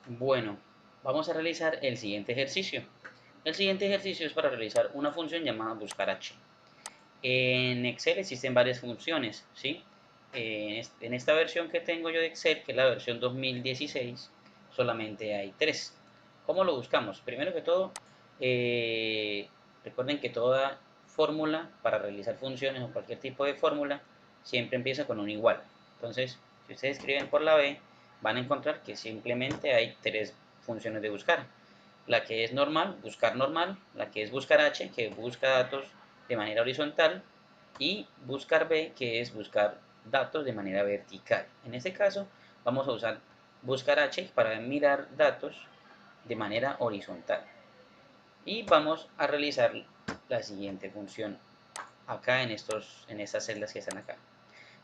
Bueno, vamos a realizar el siguiente ejercicio. El siguiente ejercicio es para realizar una función llamada buscar h. En Excel existen varias funciones, ¿sí? En esta versión que tengo yo de Excel, que es la versión 2016, solamente hay tres. ¿Cómo lo buscamos? Primero que todo, eh, recuerden que toda fórmula para realizar funciones o cualquier tipo de fórmula siempre empieza con un igual. Entonces, si ustedes escriben por la B, van a encontrar que simplemente hay tres funciones de buscar. La que es normal, la que es buscar h, que busca datos de manera horizontal, y buscar b, que es buscar datos de manera vertical. En este caso, vamos a usar buscar h para mirar datos de manera horizontal. Y vamos a realizar la siguiente función acá en estas celdas que están acá.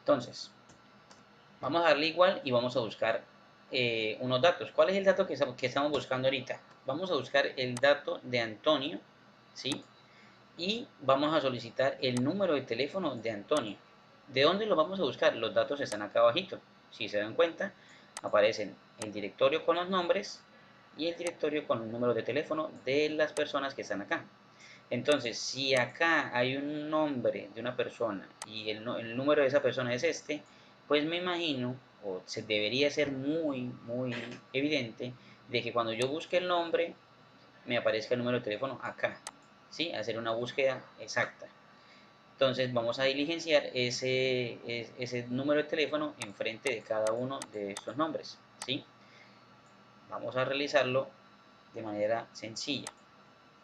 Entonces, vamos a darle igual y vamos a buscar unos datos. ¿Cuál es el dato que estamos buscando ahorita? Vamos a buscar el dato de Antonio, ¿sí? Y vamos a solicitar el número de teléfono de Antonio. ¿De dónde lo vamos a buscar? Los datos están acá abajito. Si se dan cuenta, aparecen el directorio con los nombres y el directorio con los números de teléfono de las personas que están acá. Entonces, si acá hay un nombre de una persona y el número de esa persona es este, pues me imagino, o se debería ser muy evidente, de que cuando yo busque el nombre, me aparezca el número de teléfono acá, ¿sí? Hacer una búsqueda exacta. Entonces vamos a diligenciar ese número de teléfono enfrente de cada uno de estos nombres, ¿sí? Vamos a realizarlo de manera sencilla.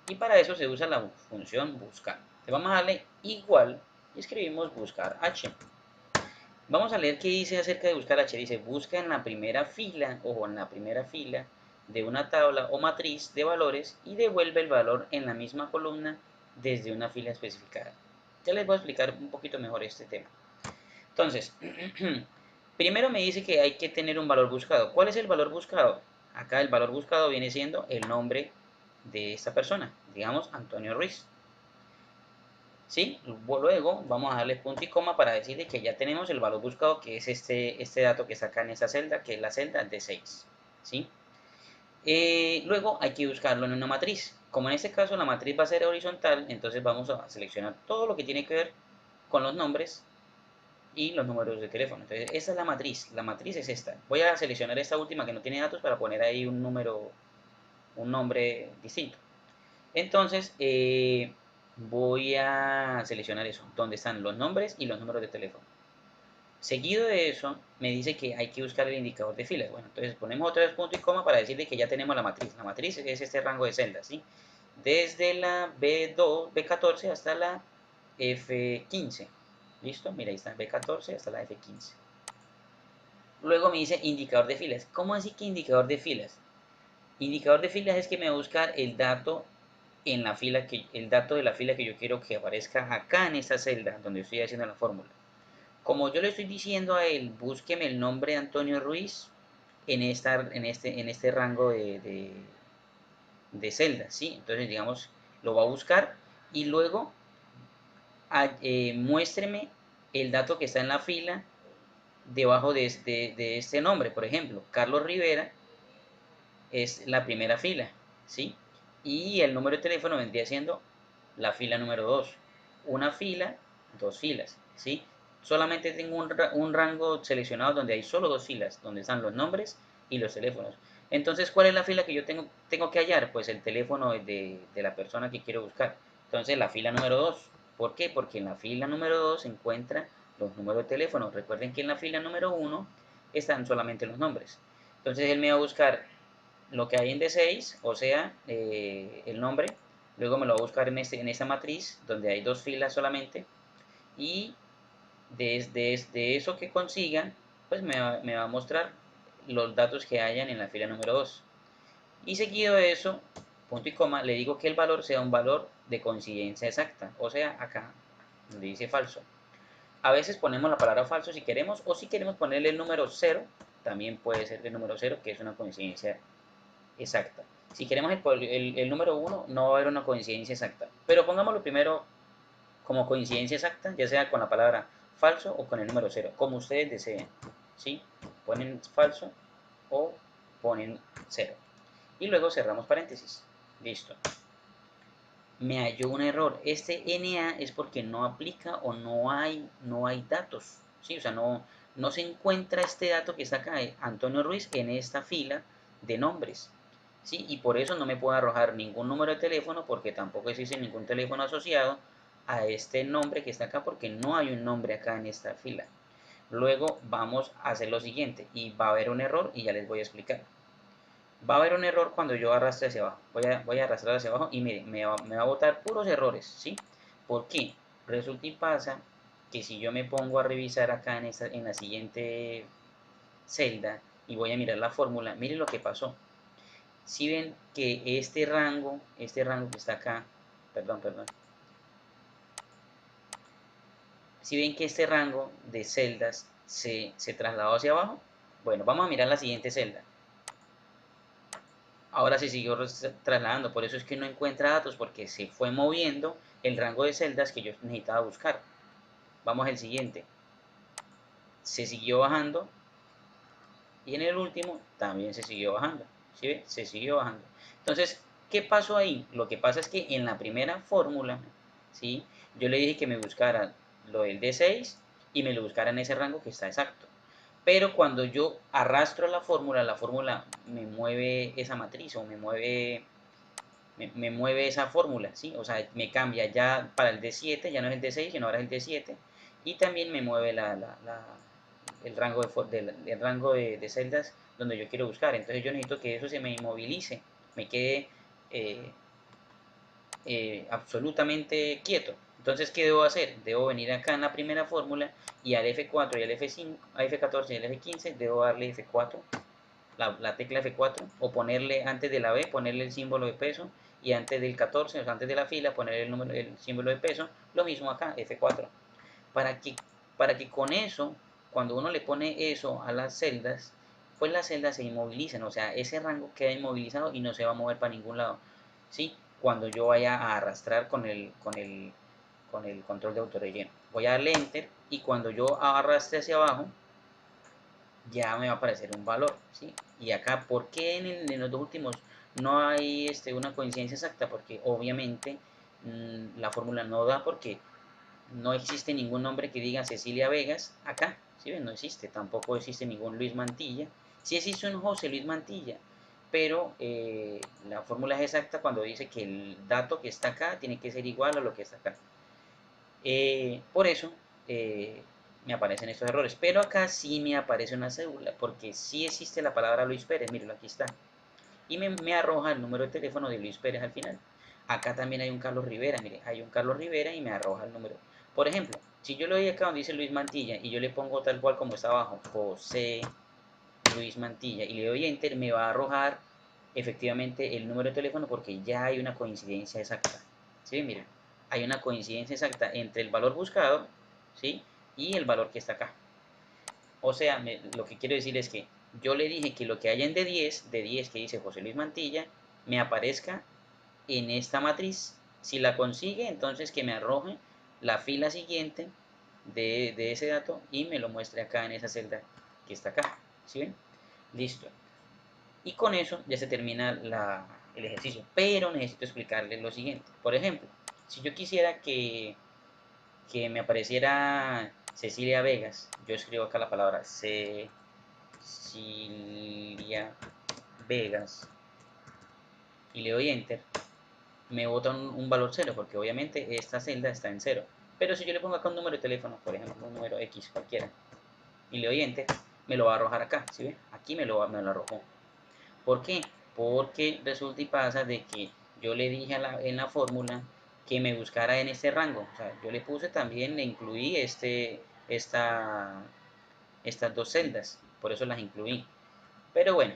Y para eso se usa la función buscar. Le vamos a darle igual y escribimos buscar h. Vamos a leer qué dice acerca de buscar h. Dice busca en la primera fila, ojo, en la primera fila de una tabla o matriz de valores y devuelve el valor en la misma columna desde una fila especificada. Ya les voy a explicar un poquito mejor este tema. Entonces, primero me dice que hay que tener un valor buscado. ¿Cuál es el valor buscado? Acá el valor buscado viene siendo el nombre de esta persona, digamos Antonio Ruiz. ¿Sí? Luego vamos a darle punto y coma para decirle que ya tenemos el valor buscado, que es este dato que está acá en esta celda, que es la celda de 6. ¿Sí? Luego hay que buscarlo en una matriz. Como en este caso la matriz va a ser horizontal, entonces vamos a seleccionar todo lo que tiene que ver con los nombres y los números de teléfono. Entonces, esta es la matriz es esta. Voy a seleccionar esta última que no tiene datos para poner ahí un número, un nombre distinto. Entonces, voy a seleccionar eso, donde están los nombres y los números de teléfono. Seguido de eso, me dice que hay que buscar el indicador de filas. Bueno, entonces ponemos otra vez punto y coma para decirle que ya tenemos la matriz. La matriz es este rango de celdas, ¿sí? Desde la B2, B14 hasta la F15. ¿Listo? Mira, ahí está B14 hasta la F15. Luego me dice indicador de filas. ¿Cómo así que indicador de filas? Indicador de filas es que me va a buscar el dato en la fila el dato de la fila que yo quiero que aparezca acá en esta celda donde estoy haciendo la fórmula. Como yo le estoy diciendo a él, búsqueme el nombre de Antonio Ruiz en este rango de celdas, ¿sí? Entonces, digamos, lo va a buscar y luego muéstreme el dato que está en la fila debajo de este nombre. Por ejemplo, Carlos Rivera es la primera fila, ¿sí? Y el número de teléfono vendría siendo la fila número 2. Una fila, dos filas, ¿sí? Solamente tengo un rango seleccionado donde hay solo dos filas, donde están los nombres y los teléfonos. Entonces, ¿cuál es la fila que yo tengo que hallar? Pues el teléfono de la persona que quiero buscar. Entonces, la fila número 2. ¿Por qué? Porque en la fila número 2 se encuentran los números de teléfono. Recuerden que en la fila número 1 están solamente los nombres. Entonces, él me va a buscar lo que hay en D6, o sea, el nombre. Luego me lo va a buscar en esta matriz, donde hay dos filas solamente. Y desde eso que consiga, pues me va a mostrar los datos que hayan en la fila número 2. Y seguido de eso, punto y coma, le digo que el valor sea un valor de coincidencia exacta. O sea, acá, donde dice falso. A veces ponemos la palabra falso si queremos, o si queremos ponerle el número 0, también puede ser el número 0, que es una coincidencia exacta. Si queremos el número 1, no va a haber una coincidencia exacta. Pero pongámoslo primero como coincidencia exacta, ya sea con la palabra falso o con el número 0, como ustedes deseen. ¿Sí? Ponen falso o ponen 0. Y luego cerramos paréntesis. Listo. Me halló un error. Este NA es porque no aplica o no hay datos. ¿Sí? O sea, no se encuentra este dato que está acá, Antonio Ruiz, en esta fila de nombres. ¿Sí? Y por eso no me puede arrojar ningún número de teléfono, porque tampoco existe ningún teléfono asociado a este nombre que está acá, porque no hay un nombre acá en esta fila. Luego vamos a hacer lo siguiente, y va a haber un error, y ya les voy a explicar. Va a haber un error cuando yo arrastre hacia abajo. Voy a arrastrar hacia abajo y miren, me va a botar puros errores, ¿sí? ¿Por qué? Resulta y pasa que si yo me pongo a revisar acá en la siguiente celda y voy a mirar la fórmula, miren lo que pasó. Si ven que este rango que está acá, perdón, si ven que este rango de celdas se trasladó hacia abajo, bueno, vamos a mirar la siguiente celda. Ahora se siguió trasladando, por eso es que no encuentra datos, porque se fue moviendo el rango de celdas que yo necesitaba buscar. Vamos al siguiente. Se siguió bajando y en el último también se siguió bajando. ¿Sí ve? Se siguió bajando. Entonces, ¿qué pasó ahí? Lo que pasa es que en la primera fórmula, ¿sí? Yo le dije que me buscara lo del D6 y me lo buscara en ese rango que está exacto. Pero cuando yo arrastro la fórmula me mueve esa matriz o me mueve esa fórmula, ¿sí? O sea, me cambia ya para el D7, ya no es el D6, sino ahora es el D7. Y también me mueve el rango, el rango de celdas donde yo quiero buscar. Entonces yo necesito que eso se me inmovilice, me quede eh, absolutamente quieto. Entonces, ¿qué debo hacer? Debo venir acá en la primera fórmula y al F4 y al F5, a F14 y al F15 debo darle F4, la tecla F4, o ponerle antes de la B, ponerle el símbolo de peso, y antes del 14, o sea, antes de la fila, ponerle el símbolo de peso, lo mismo acá, F4. Para que, para que con eso, cuando uno le pone eso a las celdas, pues las celdas se inmovilizan, o sea, ese rango queda inmovilizado y no se va a mover para ningún lado, ¿sí? Cuando yo vaya a arrastrar con el control de autorrelleno. Voy a darle Enter y cuando yo arrastre hacia abajo, ya me va a aparecer un valor, ¿sí? Y acá, ¿por qué en los dos últimos no hay una coincidencia exacta? Porque obviamente la fórmula no da porque no existe ningún nombre que diga Cecilia Vegas acá, ¿sí ven? No existe, tampoco existe ningún Luis Mantilla. Sí existe un José Luis Mantilla, pero la fórmula es exacta cuando dice que el dato que está acá tiene que ser igual a lo que está acá. Por eso me aparecen estos errores. Pero acá sí me aparece una cédula, porque sí existe la palabra Luis Pérez, mírenlo, aquí está. Y me arroja el número de teléfono de Luis Pérez al final. Acá también hay un Carlos Rivera, mire, hay un Carlos Rivera y me arroja el número. Por ejemplo, si yo le doy acá donde dice Luis Mantilla y yo le pongo tal cual como está abajo, José Luis Mantilla, y le doy Enter, me va a arrojar efectivamente el número de teléfono porque ya hay una coincidencia exacta. ¿Sí? Miren, hay una coincidencia exacta entre el valor buscado, ¿sí? Y el valor que está acá. O sea, lo que quiero decir es que yo le dije que lo que haya en D10 que dice José Luis Mantilla, me aparezca en esta matriz. Si la consigue, entonces que me arroje la fila siguiente de ese dato y me lo muestre acá en esa celda que está acá. ¿Sí ven? Listo. Y con eso ya se termina el ejercicio. Pero necesito explicarles lo siguiente. Por ejemplo, si yo quisiera que me apareciera Cecilia Vegas, yo escribo acá la palabra Cecilia Vegas y le doy Enter, me bota un valor 0, porque obviamente esta celda está en 0. Pero si yo le pongo acá un número de teléfono, por ejemplo, un número X cualquiera, y le doy Enter, me lo va a arrojar acá, ¿sí ve? Aquí me lo arrojó. ¿Por qué? Porque resulta y pasa de que yo le dije en la fórmula que me buscara en este rango. O sea, yo le puse también, le incluí estas dos celdas, por eso las incluí. Pero bueno,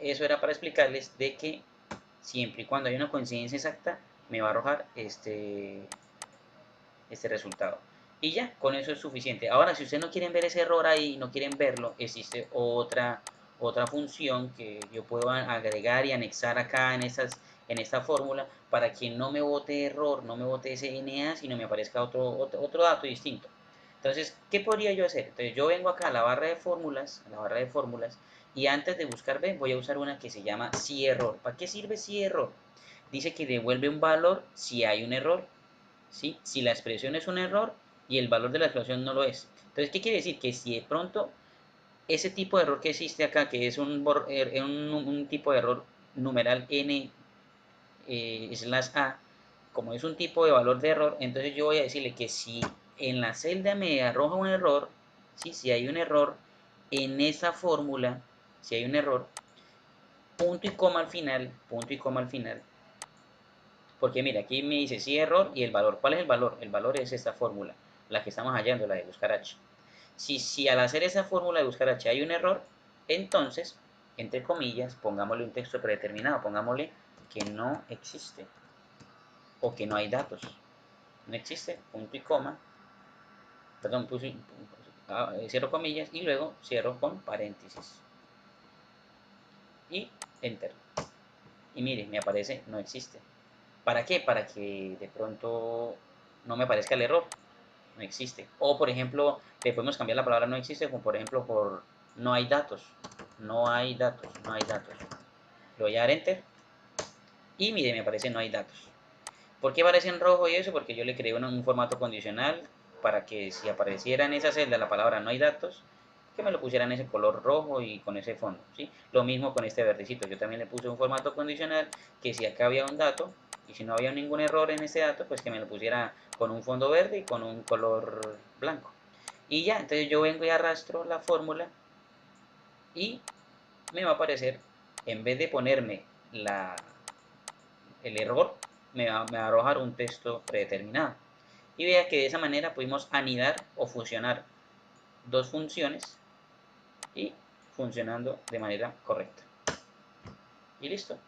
eso era para explicarles de que siempre y cuando hay una coincidencia exacta, me va a arrojar este resultado. Y ya, con eso es suficiente. Ahora, si ustedes no quieren ver ese error ahí, no quieren verlo, existe otra función que yo puedo agregar y anexar acá en esta fórmula para que no me bote error, no me bote ese NA, sino me aparezca otro dato distinto. Entonces, ¿qué podría yo hacer? Entonces, yo vengo acá a la barra de fórmulas, y antes de buscar B voy a usar una que se llama si error. ¿Para qué sirve si error? Dice que devuelve un valor si hay un error, ¿sí? Si la expresión es un error y el valor de la expresión no lo es. Entonces, ¿qué quiere decir? Que si de pronto ese tipo de error que existe acá, que es un tipo de error numeral n slash a, como es un tipo de valor de error, entonces yo voy a decirle que si en la celda me arroja un error, ¿sí? Si hay un error en esa fórmula, si hay un error, punto y coma al final, punto y coma al final, porque mira, aquí me dice si error y el valor. ¿Cuál es el valor? El valor es esta fórmula, la que estamos hallando, la de buscar h. Si al hacer esa fórmula de buscar h hay un error, entonces, entre comillas, pongámosle un texto predeterminado, pongámosle que no existe o que no hay datos. No existe, punto y coma, perdón, cierro comillas y luego cierro con paréntesis. Y enter. Y mire, me aparece no existe. ¿Para qué? Para que de pronto no me aparezca el error. No existe. O por ejemplo, le podemos cambiar la palabra no existe, como por ejemplo por no hay datos. No hay datos, no hay datos. Le voy a dar enter y mire, me aparece no hay datos. ¿Por qué aparece en rojo y eso? Porque yo le creé un formato condicional para que si apareciera en esa celda la palabra no hay datos, que me lo pusiera en ese color rojo y con ese fondo, ¿sí? Lo mismo con este verdecito, yo también le puse un formato condicional que si acá había un dato y si no había ningún error en ese dato, pues que me lo pusiera con un fondo verde y con un color blanco. Y ya, entonces yo vengo y arrastro la fórmula y me va a aparecer, en vez de ponerme el error, me va a arrojar un texto predeterminado. Y vea que de esa manera pudimos anidar o fusionar dos funciones y funcionando de manera correcta. Y listo.